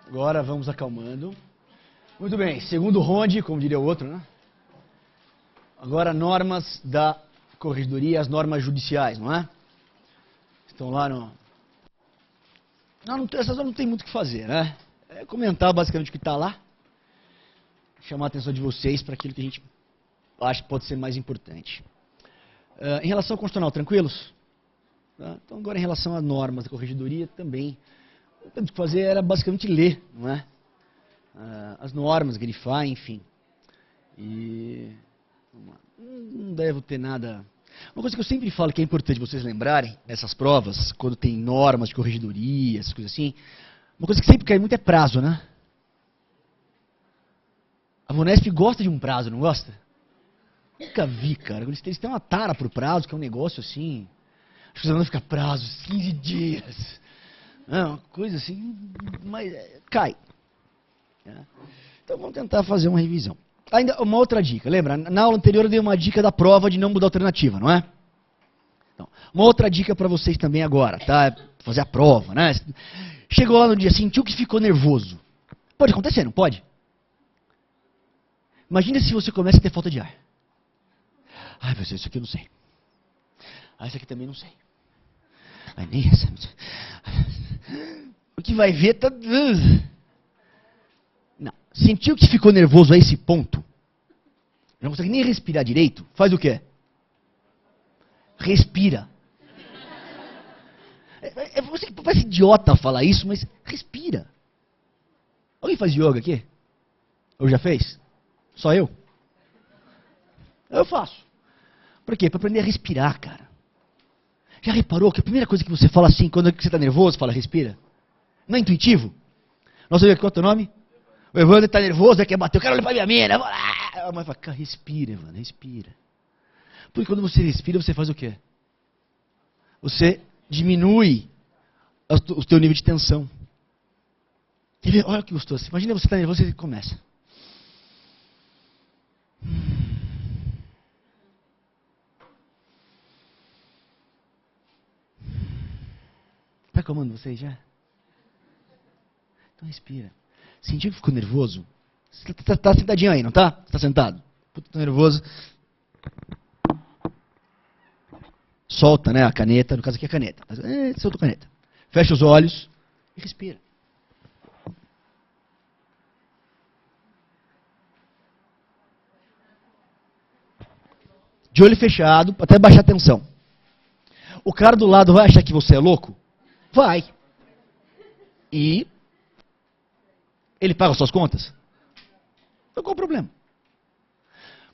Agora vamos acalmando. Muito bem, segundo ronde, como diria o outro, né? Agora normas da corregedoria, as normas judiciais, não é? Estão lá no... Essas não tem muito o que fazer, né? É comentar basicamente o que está lá. Chamar a atenção de vocês para aquilo que a gente acha que pode ser mais importante. Em relação ao constitucional, tranquilos? Tá? Então agora em relação às normas da corregedoria também... O que temos que fazer era basicamente ler, não é? As normas, grifar, enfim. E não deve ter nada... Uma coisa que eu sempre falo que é importante vocês lembrarem, nessas provas, quando tem normas de corregedoria, essas coisas assim, uma coisa que sempre cai muito é prazo, né? A Vunesp gosta de um prazo, não gosta? Nunca vi, cara. Eles têm uma tara pro prazo, que é um negócio assim... Acho que os alunos ficam prazos, 15 dias... Uma coisa assim, mas cai. Então vamos tentar fazer uma revisão. Ainda uma outra dica, lembra? Na aula anterior eu dei uma dica da prova de não mudar a alternativa, não é? Então, uma outra dica para vocês também agora, tá? Fazer a prova, né? Chegou lá no dia, sentiu que ficou nervoso. Pode acontecer, não pode? Imagina se você começa a ter falta de ar. Ai, meu Deus, isso aqui eu não sei. Ah, isso aqui também não sei. Ai, nem essa. O que vai ver tá... Não. Sentiu que ficou nervoso a esse ponto? Não consegue nem respirar direito? Faz o quê? Respira. Você parece idiota falar isso, mas respira. Alguém faz yoga aqui? Ou já fez? Só eu? Eu faço. Por quê? Para aprender a respirar, cara. Já reparou que a primeira coisa que você fala assim, quando você está nervoso, fala respira? Não é intuitivo? Nossa, qual é o teu nome? O Evandro está nervoso, quer bater, eu quero olhar para minha mina. A mãe fala, cara, respira, Evandro, respira. Porque quando você respira, você faz o quê? Você diminui o teu nível de tensão. Olha que gostoso. Imagina você está nervoso e você começa. Está acalmando vocês já? Então respira. Sentiu que ficou nervoso? Você está sentadinho aí, não está? Você está sentado? Puta, tô nervoso. Solta, né, a caneta. No caso aqui é a caneta. Solta a caneta. Fecha os olhos e respira. De olho fechado, até baixar a tensão. O cara do lado vai achar que você é louco? Vai. E ele paga as suas contas? Então qual o problema?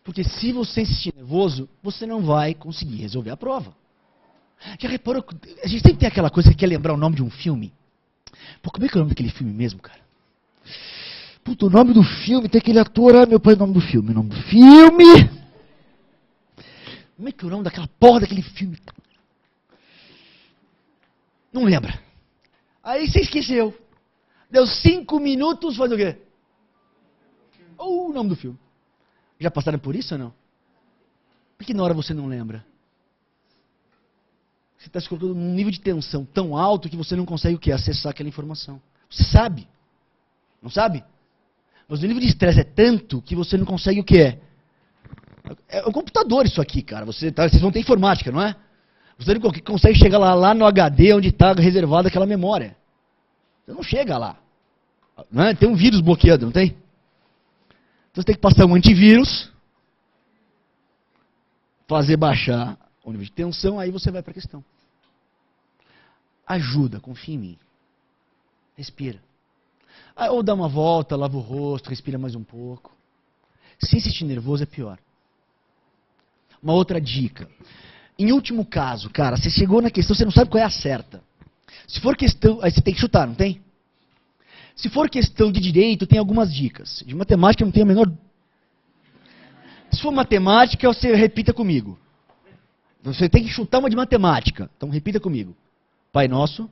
Porque se você insistir nervoso, você não vai conseguir resolver a prova. Já reparou? A gente sempre tem aquela coisa que quer lembrar o nome de um filme. Pô, como é que é o nome daquele filme mesmo, cara? Puta, o nome do filme, tem aquele ator, ah, meu pai, o nome do filme. O nome do filme... Como é que é o nome daquela porra daquele filme? Não lembra. Aí você esqueceu. Deu 5 minutos, faz o quê? O nome do filme. Já passaram por isso ou não? Por que na hora você não lembra? Você está se colocando num nível de tensão tão alto que você não consegue o quê? Acessar aquela informação. Você sabe. Não sabe? Mas o nível de estresse é tanto que você não consegue o quê? É um computador isso aqui, cara. Vocês vão ter informática, não é? Você não consegue chegar lá no HD onde está reservada aquela memória. Você não chega lá. Não é? Tem um vírus bloqueado, não tem? Então você tem que passar um antivírus, fazer baixar o nível de tensão, aí você vai para a questão. Ajuda, confia em mim. Respira. Ou dá uma volta, lava o rosto, respira mais um pouco. Se insistir nervoso é pior. Uma outra dica. Em último caso, cara, você chegou na questão, você não sabe qual é a certa. Se for questão, aí você tem que chutar, não tem? Se for questão de direito, tem algumas dicas. De matemática não tem a menor... Se for matemática, você repita comigo. Você tem que chutar uma de matemática. Então repita comigo. Pai Nosso.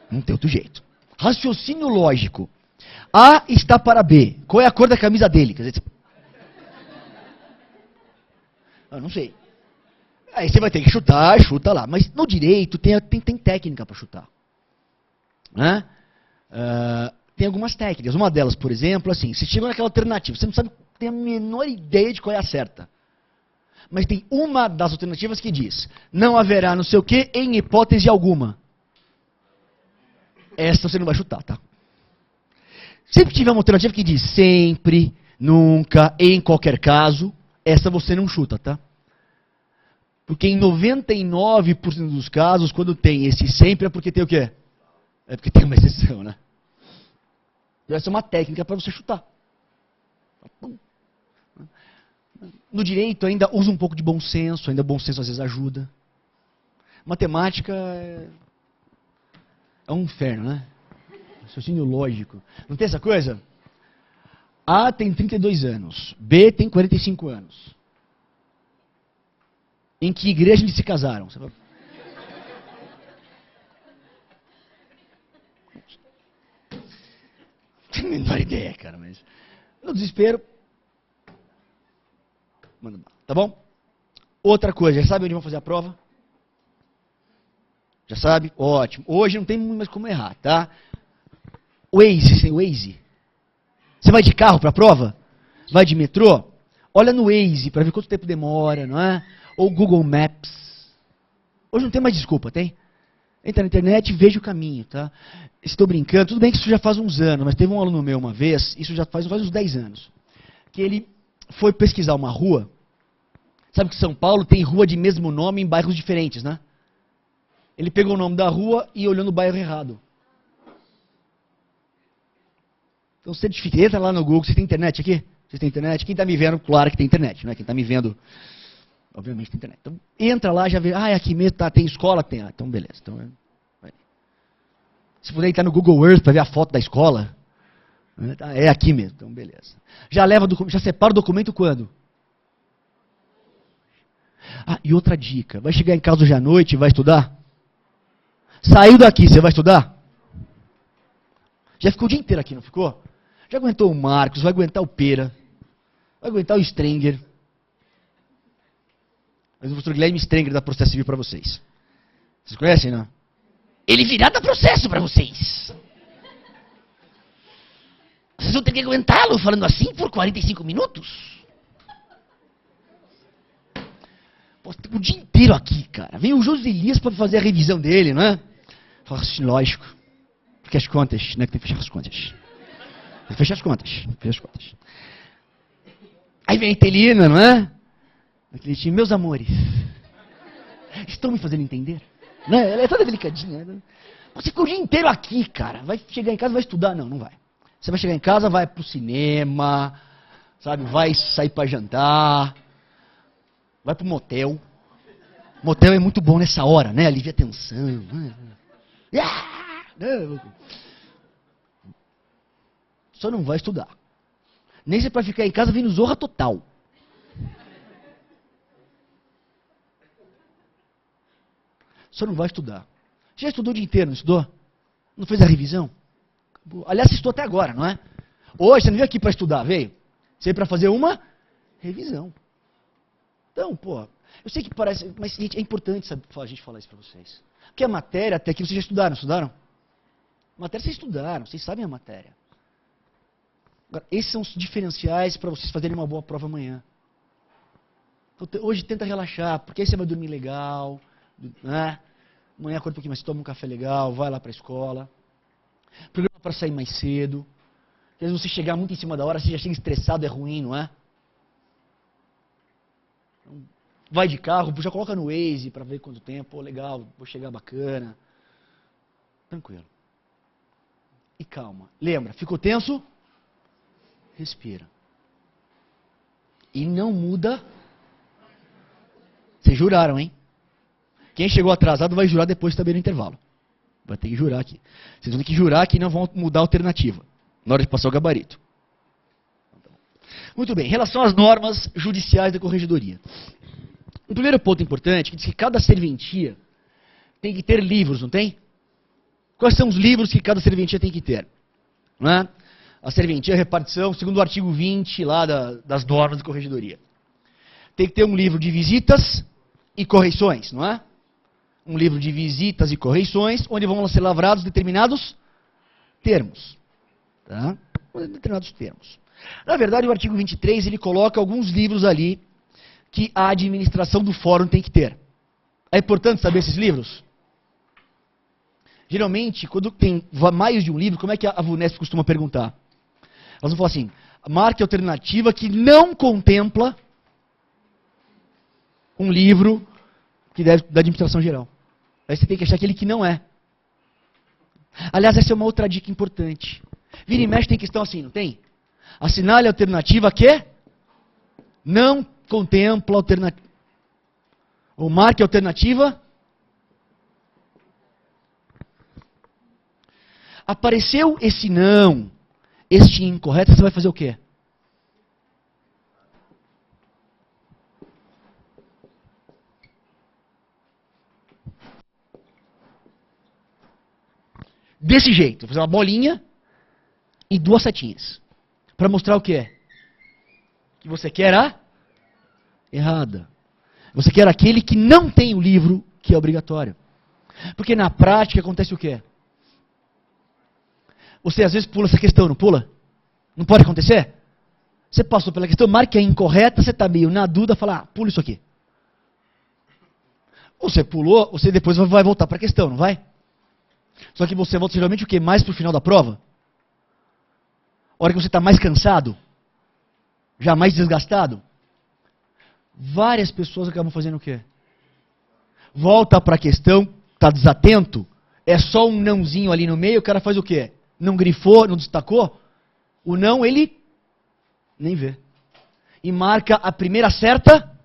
Não tem outro jeito. Raciocínio lógico. A está para B. Qual é a cor da camisa dele? Quer dizer, Eu não sei. Aí você vai ter que chutar, chuta lá. Mas no direito tem técnica para chutar. Né? Tem algumas técnicas. Uma delas, por exemplo, assim, você chegou naquela alternativa, você não sabe, tem a menor ideia de qual é a certa. Mas tem uma das alternativas que diz, não haverá não sei o que em hipótese alguma. Essa você não vai chutar, tá? Sempre tiver uma alternativa que diz sempre, nunca, em qualquer caso, essa você não chuta, tá? Porque em 99% dos casos, quando tem esse sempre, é porque tem o quê? É porque tem uma exceção, né? Então essa é uma técnica para você chutar. No direito ainda usa um pouco de bom senso, ainda bom senso às vezes ajuda. Matemática é um inferno, né? Raciocínio lógico. Não tem essa coisa? A tem 32 anos, B tem 45 anos. Em que igreja eles se casaram? Você fala... Não tenho a menor ideia, cara, mas... No desespero... Manda, tá bom? Outra coisa, já sabe onde vão fazer a prova? Já sabe? Ótimo. Hoje não tem mais como errar, tá? Waze, tem Waze? Você vai de carro para a prova? Vai de metrô? Olha no Waze para ver quanto tempo demora, não é? Ou Google Maps. Hoje não tem mais desculpa, tem? Entra na internet e veja o caminho, tá? Estou brincando, tudo bem que isso já faz uns anos, mas teve um aluno meu uma vez, isso já faz uns 10 anos, que ele foi pesquisar uma rua. Sabe que São Paulo tem rua de mesmo nome em bairros diferentes, né? Ele pegou o nome da rua e olhou no bairro errado. Então, certifica, entra lá no Google. Você tem internet aqui? Vocês têm internet? Quem está me vendo, claro que tem internet, né? Quem está me vendo, obviamente tem internet. Então, entra lá, já vê, é aqui mesmo, tá, tem escola? Tem, então beleza. Então, vai. Se puder entrar no Google Earth para ver a foto da escola, é aqui mesmo, então beleza. Já separa o documento quando? E outra dica, vai chegar em casa hoje à noite e vai estudar? Saiu daqui, você vai estudar? Já ficou o dia inteiro aqui, não ficou? Já aguentou o Marcos, vai aguentar o Pera, vai aguentar o Strenger. Mas o professor Guilherme Strenger dá processo civil para vocês. Vocês conhecem, não? Ele virá dar processo para vocês. Vocês vão ter que aguentá-lo falando assim por 45 minutos? Pô, o dia inteiro aqui, cara. Vem o Joselias para fazer a revisão dele, não é? Fala assim, lógico. Porque as contas, né? Que tem que fechar as contas. Tem que fechar as contas. Fechar as contas. Aí vem a Etelina, não é? Aquele time, meus amores. Estão me fazendo entender? Né? Ela é toda delicadinha. Né? Você ficou o dia inteiro aqui, cara. Vai chegar em casa e vai estudar? Não, não vai. Você vai chegar em casa, vai pro cinema, sabe? Vai sair para jantar, vai pro motel. Motel é muito bom nessa hora, né? Alivia a tensão. Só não vai estudar. Nem se para ficar em casa vendo Zorra Total. Só não vai estudar. Já estudou o dia inteiro, não estudou? Não fez a revisão? Aliás, você estudou até agora, não é? Hoje você não veio aqui para estudar, veio? Você veio para fazer uma revisão. Então, pô, eu sei que parece, mas gente, é importante a gente falar isso para vocês. Porque a matéria, até aqui, vocês já estudaram, estudaram? Matéria vocês estudaram, vocês sabem a matéria. Agora, esses são os diferenciais para vocês fazerem uma boa prova amanhã. Então, hoje tenta relaxar, porque aí você vai dormir legal, né? Amanhã acorda um pouquinho mais, toma um café legal, vai lá para a escola. Programa para sair mais cedo. Às vezes você chegar muito em cima da hora, você já chega estressado, é ruim, não é? Então, vai de carro, já coloca no Waze para ver quanto tempo. Pô, legal, vou chegar bacana. Tranquilo. E calma. Lembra, ficou tenso? Respira. E não muda. Vocês juraram, hein? Quem chegou atrasado vai jurar depois também no intervalo. Vai ter que jurar aqui. Vocês vão ter que jurar que não vão mudar a alternativa na hora de passar o gabarito. Muito bem, em relação às normas judiciais da corregedoria. O primeiro ponto importante é que diz que cada serventia tem que ter livros, não tem? Quais são os livros que cada serventia tem que ter? Não é? A serventia, a repartição, segundo o artigo 20 lá das normas de corregedoria. tem que ter um livro de visitas e correções, não é? Um livro de visitas e correções, onde vão ser lavrados determinados termos. Tá? Determinados termos. Na verdade, o artigo 23, ele coloca alguns livros ali que a administração do fórum tem que ter. É importante saber esses livros? Geralmente, quando tem mais de um livro, como é que a VUNESP costuma perguntar? Elas vão falar assim, marque a alternativa que não contempla um livro que deve da administração geral. Aí você tem que achar aquele que não é. Aliás, essa é uma outra dica importante. Vira e mexe tem questão assim, não tem? Assinale a alternativa que não contempla alternativa. Ou marque a alternativa. Apareceu esse não, este incorreto, você vai fazer o quê? Desse jeito, vou fazer uma bolinha e duas setinhas. Para mostrar o quê? Que você quer a errada. Você quer aquele que não tem o livro que é obrigatório. Porque na prática acontece o quê? Você às vezes pula essa questão, não pula? Não pode acontecer? Você passou pela questão, marca é incorreta, você está meio na dúvida, fala, pula isso aqui. Você pulou, você depois vai voltar para a questão, não vai? Só que você volta geralmente o quê? Mais para o final da prova? A hora que você está mais cansado? Já mais desgastado? Várias pessoas acabam fazendo o quê? Volta para a questão, está desatento, é só um nãozinho ali no meio, o cara faz o quê? Não grifou, não destacou? O não, ele nem vê. E marca a primeira certa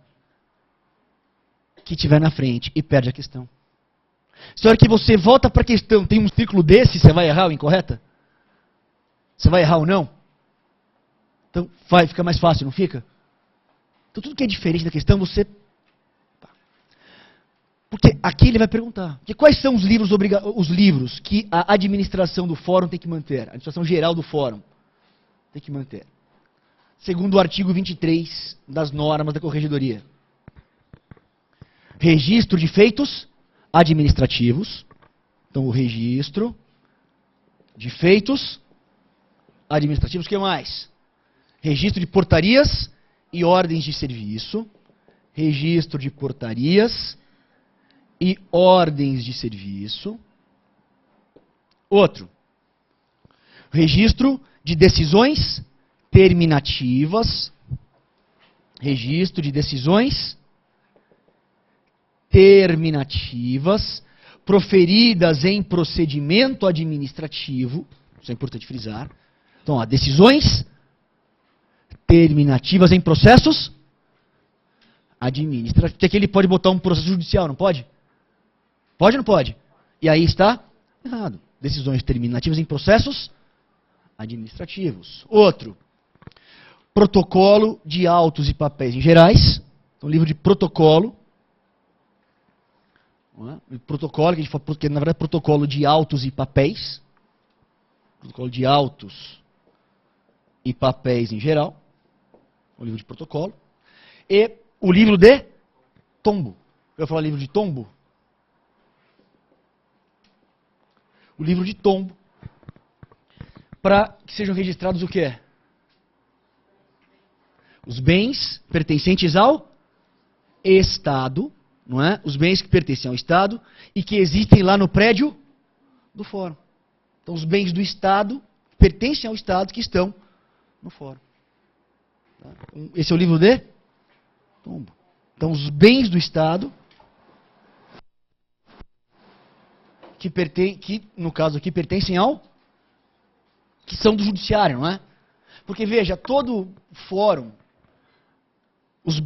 que tiver na frente e perde a questão. Se a hora que você volta para a questão, tem um círculo desse, você vai errar ou incorreta? Você vai errar ou não? Então, fica mais fácil, não fica? Então, tudo que é diferente da questão, você... Porque aqui ele vai perguntar. Quais são os livros que a administração do fórum tem que manter? A administração geral do fórum tem que manter. Segundo o artigo 23 das normas da corregedoria. Registro de feitos administrativos. Então, o registro de feitos administrativos. O que mais? Registro de portarias e ordens de serviço. Registro de portarias e ordens de serviço. Outro. Registro de decisões terminativas. Registro de decisões terminativas proferidas em procedimento administrativo. Isso é importante frisar. Então, ó, decisões terminativas em processos administrativos. Porque aqui ele pode botar um processo judicial, não pode? Pode ou não pode? E aí está errado. Decisões terminativas em processos administrativos. Outro. Protocolo de autos e papéis em gerais. Então, livro de protocolo. Protocolo, que a gente fala, porque na verdade é protocolo de autos e papéis. Protocolo de autos e papéis em geral. O livro de protocolo. E o livro de tombo. Eu vou falar livro de tombo. O livro de tombo. Para que sejam registrados o quê? Os bens pertencentes ao Estado, não é? Os bens que pertencem ao Estado e que existem lá no prédio do fórum. Então, os bens do Estado pertencem ao Estado que estão no fórum. Esse é o livro de tombo. Então, os bens do Estado que no caso aqui pertencem ao que são do judiciário, não é? Porque veja, todo fórum, os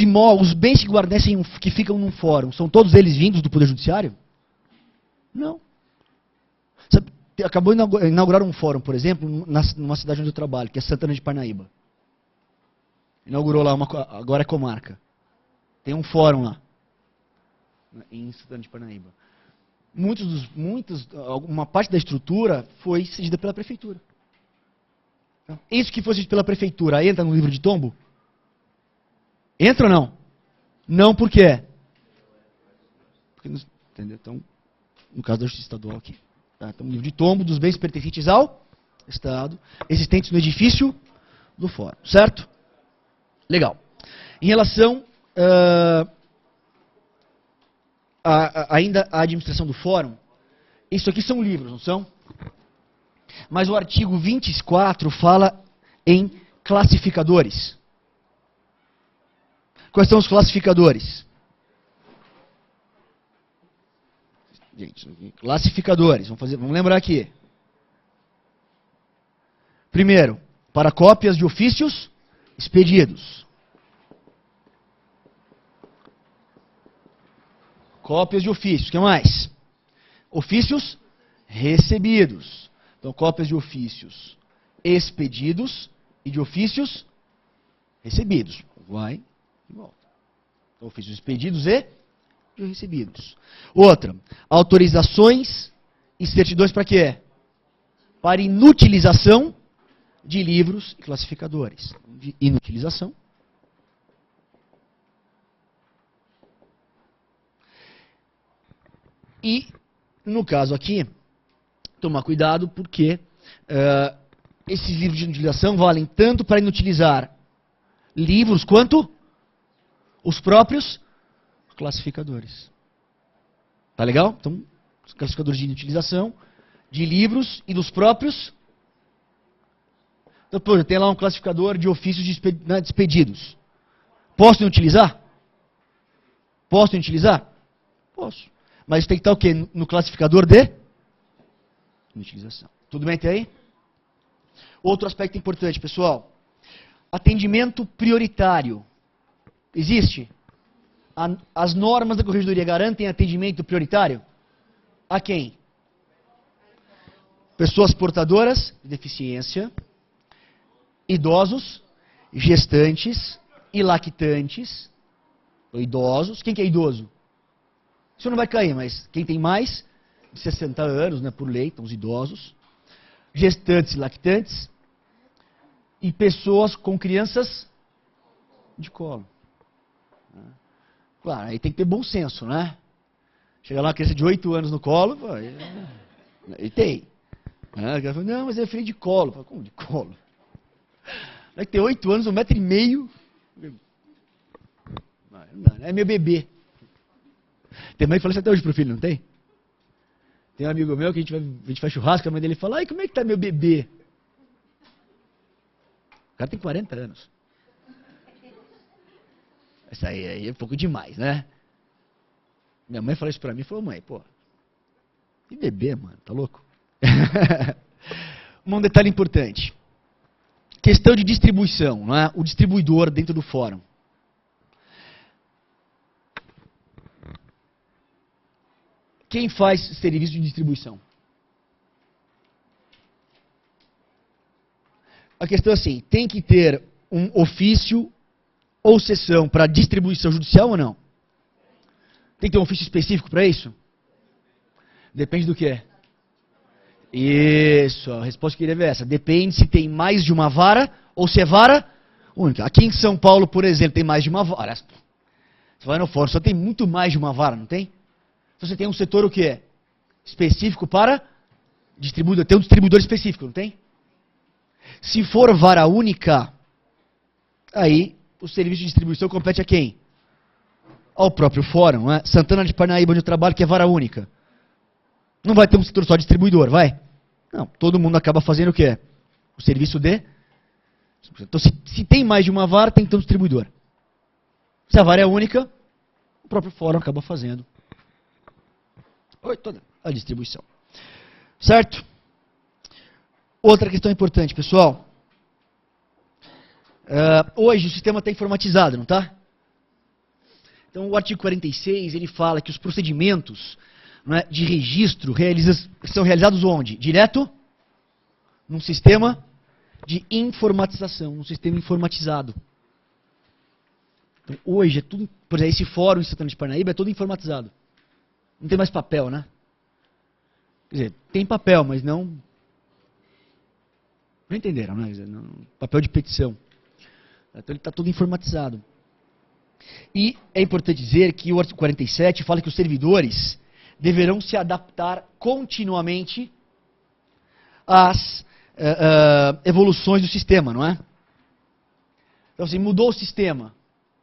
imóveis, os bens que guarnecem, que ficam num fórum, são todos eles vindos do Poder Judiciário? Não. Sabe, acabou de inaugurar um fórum, por exemplo, numa cidade onde eu trabalho, que é Santana de Parnaíba. Inaugurou lá, agora é comarca. Tem um fórum lá, em Santana de Parnaíba. Uma parte da estrutura foi cedida pela prefeitura. Isso que foi cedido pela prefeitura entra no livro de tombo? Entra ou não? Não, por quê? Porque, entendeu? Então, no caso da justiça estadual aqui. Tá? Então, livro de tombo dos bens pertencentes ao Estado, existentes no edifício do fórum. Certo? Legal. Em relação ainda à administração do fórum, isso aqui são livros, não são? Mas o artigo 24 fala em classificadores. Quais são os classificadores? Gente, classificadores, vamos lembrar aqui. Primeiro, para cópias de ofícios expedidos. Cópias de ofícios, o que mais? Ofícios recebidos. Então, cópias de ofícios expedidos e de ofícios recebidos. Vai e volta. Então, ofícios expedidos e de recebidos. Outra, autorizações e certidões para quê? Para inutilização de livros e classificadores. De inutilização. E, no caso aqui, tomar cuidado porque esses livros de inutilização valem tanto para inutilizar livros quanto os próprios classificadores. Tá legal? Então, os classificadores de inutilização de livros e dos próprios. Então, por exemplo, tem lá um classificador de ofícios despedidos. Posso inutilizar? Posso inutilizar? Posso. Mas tem que estar o quê? No classificador de inutilização. Tudo bem até aí? Outro aspecto importante, pessoal. Atendimento prioritário. Existe? As normas da corregedoria garantem atendimento prioritário? A quem? Pessoas portadoras de deficiência, idosos, gestantes e lactantes, ou idosos. Quem que é idoso? Isso não vai cair, mas quem tem mais de 60 anos, né, por lei, então os idosos, gestantes e lactantes, e pessoas com crianças de colo. Claro, aí tem que ter bom senso, né? Chega lá uma criança de 8 anos no colo, e tem. Não, mas é filho de colo. Como de colo? Vai ter 8 anos, 1,5 m. Não, é meu bebê. Tem mãe que fala isso até hoje pro filho, não tem? Tem um amigo meu que a gente faz churrasco, a mãe dele fala, ai, como é que tá meu bebê? O cara tem 40 anos. Isso aí é um pouco demais, né? Minha mãe falou isso pra mim, falou, mãe, pô, que bebê, mano, tá louco? Um detalhe importante. Questão de distribuição, não é? O distribuidor dentro do fórum. Quem faz serviço de distribuição? A questão é assim, tem que ter um ofício ou sessão para distribuição judicial ou não? Tem que ter um ofício específico para isso? Depende do quê? Isso, a resposta que eu queria ver é essa. Depende se tem mais de uma vara ou se é vara única. Aqui em São Paulo, por exemplo, tem mais de uma vara. Você vai no fórum, só tem muito mais de uma vara, não tem? Então você tem um setor o quê? Específico para distribuidor. Tem um distribuidor específico, não tem? Se for vara única, aí o serviço de distribuição compete a quem? Ao próprio fórum, não é? Santana de Parnaíba, onde eu trabalho, que é vara única. Não vai ter um setor só distribuidor, vai? Não, todo mundo acaba fazendo o quê? O serviço de... Então, se tem mais de uma vara, tem que ter um distribuidor. Se a vara é única, o próprio fórum acaba fazendo toda a distribuição. Certo? Outra questão importante, pessoal. Hoje o sistema está informatizado, não está? Então, o artigo 46, ele fala que os procedimentos, não é, de registro são realizados onde? Direto num sistema de informatização, um sistema informatizado. Então, hoje é tudo, por exemplo, esse fórum em Santana de Parnaíba é todo informatizado. Não tem mais papel, né? Quer dizer, tem papel, mas não... Não entenderam, né? Papel de petição. Então ele está todo informatizado. E é importante dizer que o artigo 47 fala que os servidores deverão se adaptar continuamente às evoluções do sistema, não é? Então, assim, mudou o sistema.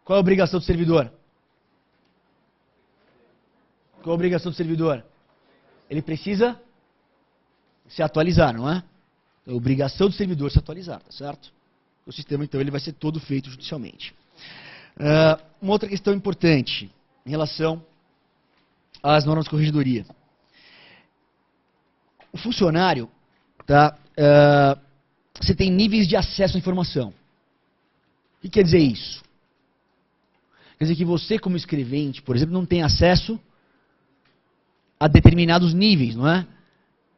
Qual é a obrigação do servidor? Qual é a obrigação do servidor? Ele precisa se atualizar, não é? É a obrigação do servidor se atualizar, tá certo? O sistema, então, ele vai ser todo feito judicialmente. Uma outra questão importante em relação às normas de corregedoria. O funcionário, tá, você tem níveis de acesso à informação. O que quer dizer isso? Quer dizer que você, como escrevente, por exemplo, não tem acesso a determinados níveis, não é?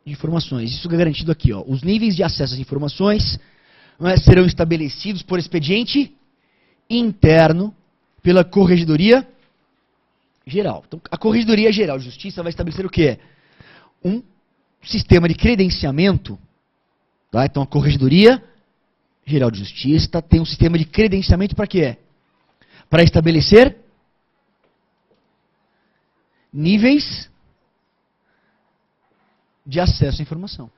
De informações. Isso é garantido aqui, ó. Os níveis de acesso às informações, não é, serão estabelecidos por expediente interno pela Corregedoria Geral. Então, a Corregedoria Geral de Justiça vai estabelecer o quê? Um sistema de credenciamento, tá? Então, a Corregedoria Geral de Justiça tem um sistema de credenciamento para quê? Para estabelecer níveis de acesso à informação.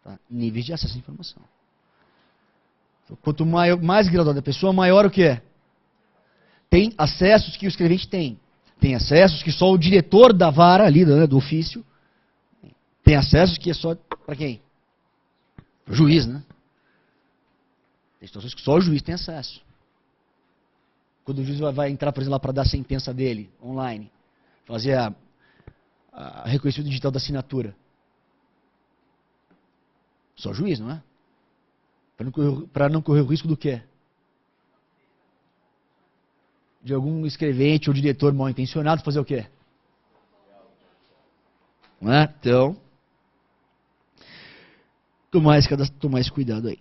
Tá? Níveis de acesso à informação. Então, quanto mais graduada a pessoa, maior o que é? Tem acessos que o escrevente tem. Tem acessos que só o diretor da vara ali, né, do ofício. Tem acessos que é só para quem? O juiz, né? Tem situações que só o juiz tem acesso. Quando o juiz vai entrar, por exemplo, lá para dar a sentença dele, online, fazer a reconhecimento digital da assinatura. Só o juiz, não é? Para não correr o risco do quê? De algum escrevente ou diretor mal intencionado fazer o quê? Não é? Então, tomar esse cuidado aí.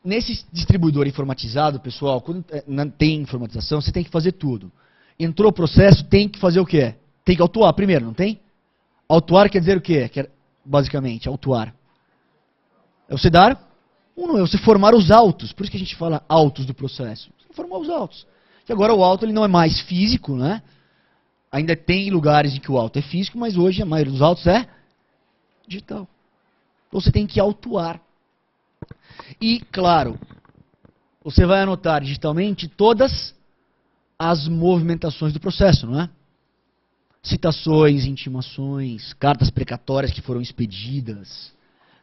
Nesse distribuidor informatizado, pessoal, quando tem informatização, você tem que fazer tudo. Entrou o processo, tem que fazer o quê? Tem que autuar primeiro, não tem? Autuar quer dizer o quê? Basicamente, autuar. É você dar? Não, é você formar os autos. Por isso que a gente fala autos do processo. Formar os autos. Que agora o auto ele não é mais físico, né? Ainda tem lugares em que o auto é físico, mas hoje a maioria dos autos é digital. Então você tem que autuar. E, claro, você vai anotar digitalmente todas as movimentações do processo, não é? Citações, intimações, cartas precatórias que foram expedidas,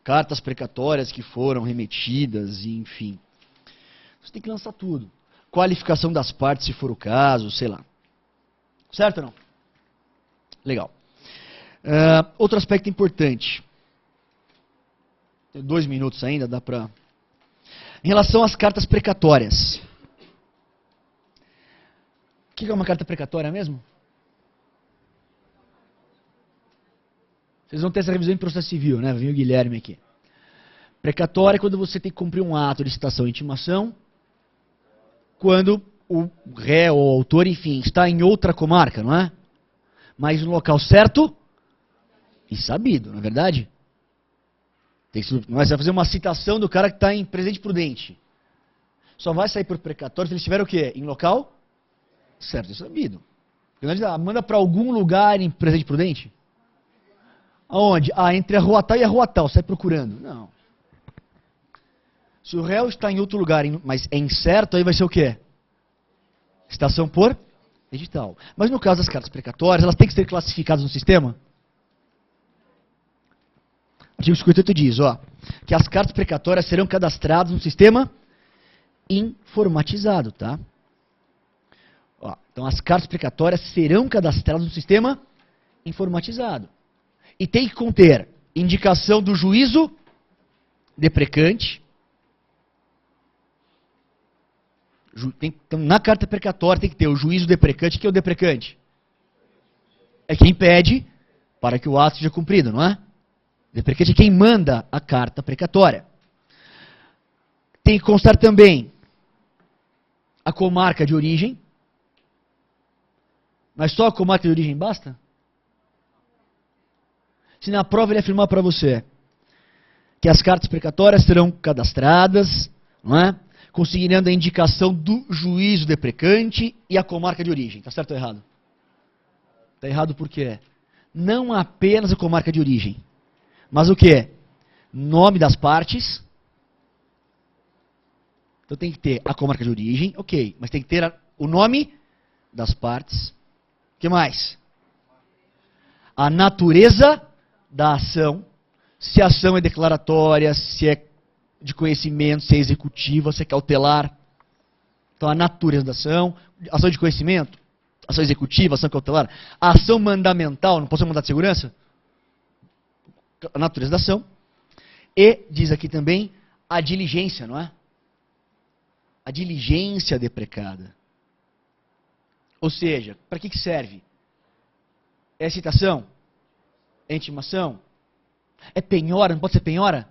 cartas precatórias que foram remetidas, enfim. Você tem que lançar tudo. Qualificação das partes, se for o caso, sei lá. Certo ou não? Legal. Outro aspecto importante. Tem 2 minutos ainda, dá para... Em relação às cartas precatórias. O que é uma carta precatória mesmo? Vocês vão ter essa revisão em processo civil, né? Vem o Guilherme aqui. Precatória é quando você tem que cumprir um ato de citação e intimação, quando o réu ou o autor, enfim, está em outra comarca, não é? Mas no local certo e sabido, não é verdade? Você vai fazer uma citação do cara que está em Presidente Prudente. Só vai sair por precatório se ele estiver o quê? Em local certo e sabido. Manda para algum lugar em Presidente Prudente? Aonde? Entre a rua tal e a rua tal, sai procurando. Não. Se o réu está em outro lugar, mas é incerto, aí vai ser o quê? Citação por edital. Mas no caso das cartas precatórias, elas têm que ser classificadas no sistema? O artigo 58 diz, ó, que as cartas precatórias serão cadastradas no sistema informatizado, tá? Ó, então as cartas precatórias serão cadastradas no sistema informatizado. E tem que conter indicação do juízo deprecante. Então, na carta precatória tem que ter o juízo deprecante. O que é o deprecante? É quem pede para que o ato seja cumprido, não é? Deprecante é quem manda a carta precatória. Tem que constar também a comarca de origem. Mas só a comarca de origem basta? Se na prova ele afirmar para você que as cartas precatórias serão cadastradas, não é? consignando a indicação do juízo deprecante e a comarca de origem. Tá certo ou errado? Tá errado por quê? Não apenas a comarca de origem, mas o que? Nome das partes. Então tem que ter a comarca de origem, ok, mas tem que ter o nome das partes. O que mais? A natureza da ação. Se a ação é declaratória, se é de conhecimento, se é executiva, se é cautelar. Então a natureza da ação, ação de conhecimento, ação executiva, ação cautelar, a ação mandamental, não pode ser mandado de segurança? A natureza da ação. E, diz aqui também, a diligência, não é? A diligência deprecada. Ou seja, para que serve? É citação? É intimação? É penhora? Não pode ser penhora?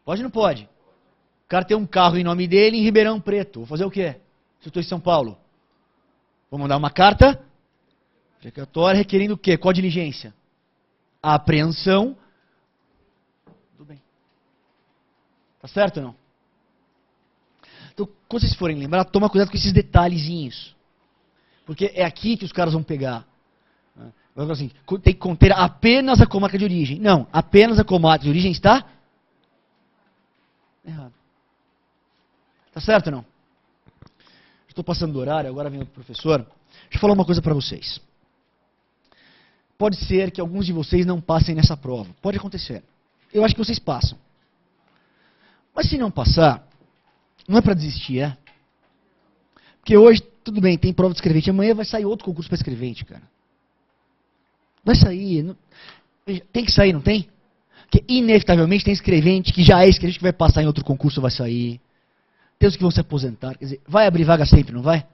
Pode ou não pode? O cara tem um carro em nome dele em Ribeirão Preto. Vou fazer o quê? Se eu estou em São Paulo. Vou mandar uma carta precatória requerendo o quê? Qual a diligência? A apreensão. Tudo bem. Tá certo ou não? Então, quando vocês forem lembrar, toma cuidado com esses detalhezinhos. Porque é aqui que os caras vão pegar. Vai falar assim, tem que conter apenas a comarca de origem. Não, apenas a comarca de origem está errado. Tá certo ou não? Estou passando do horário, agora vem o professor. Deixa eu falar uma coisa para vocês. Pode ser que alguns de vocês não passem nessa prova. Pode acontecer. Eu acho que vocês passam. Mas se não passar, não é para desistir, é? Porque hoje, tudo bem, tem prova de escrevente. Amanhã vai sair outro concurso para escrevente, cara. Vai sair. Não... Tem que sair, não tem? Porque inevitavelmente tem escrevente que já é escrevente que vai passar em outro concurso, vai sair. Tem os que vão se aposentar. Quer dizer, vai abrir vaga sempre, não vai?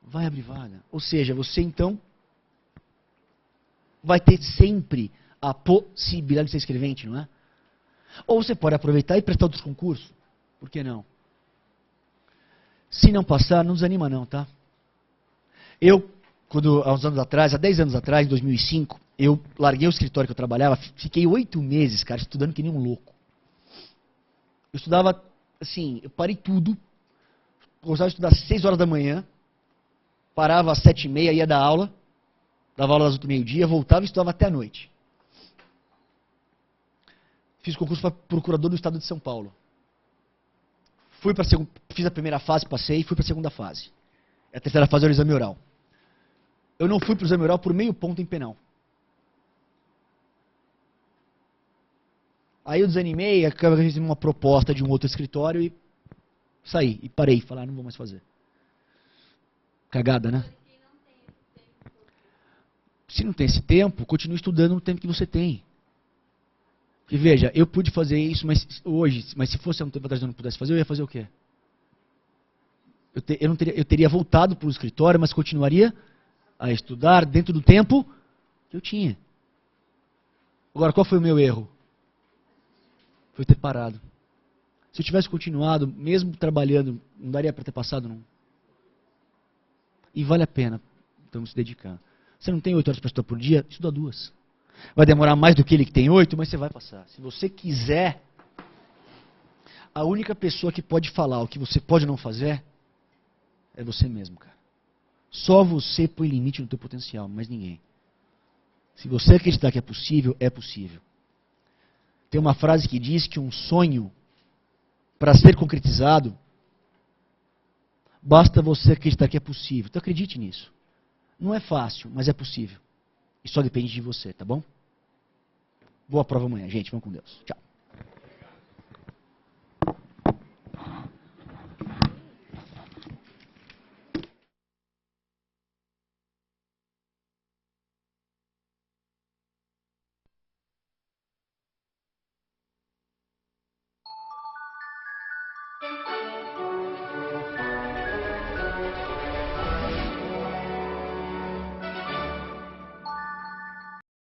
Vai abrir vaga. Ou seja, você então vai ter sempre a possibilidade de ser escrevente, não é? Ou você pode aproveitar e prestar outros concursos. Por que não? Se não passar, não desanima não, tá? Eu, há uns anos atrás, há 10 anos atrás, em 2005, eu larguei o escritório que eu trabalhava, fiquei 8 meses, cara, estudando que nem um louco. Eu estudava, assim, eu parei tudo, gostava de estudar às 6 horas da manhã, parava às 7h30, ia dar aula, dava aula das 8h30, voltava e estudava até a noite. Fiz concurso para procurador do estado de São Paulo. Fiz a primeira fase, passei, fui para a segunda fase. A terceira fase era o exame oral. Eu não fui para o exame oral por meio ponto em penal. Aí eu desanimei, acabei recebendo uma proposta de um outro escritório e saí. E parei, falar, não vou mais fazer. Cagada, né? Se não tem esse tempo, continue estudando no tempo que você tem. E veja, eu pude fazer isso mas se fosse há um tempo atrás eu não pudesse fazer, eu ia fazer o quê? Eu teria voltado para o escritório, mas continuaria a estudar dentro do tempo que eu tinha. Agora, qual foi o meu erro? Foi ter parado. Se eu tivesse continuado, mesmo trabalhando, não daria para ter passado, não. E vale a pena, então, se dedicar. Você não tem 8 horas para estudar por dia? Estuda 2. Vai demorar mais do que ele que tem 8, mas você vai passar. Se você quiser, a única pessoa que pode falar o que você pode não fazer é você mesmo, cara. Só você põe limite no teu potencial, mais ninguém. Se você acreditar que é possível, é possível. Tem uma frase que diz que um sonho, para ser concretizado, basta você acreditar que é possível. Então acredite nisso. Não é fácil, mas é possível. E só depende de você, tá bom? Boa prova amanhã, gente. Vamos com Deus. Tchau.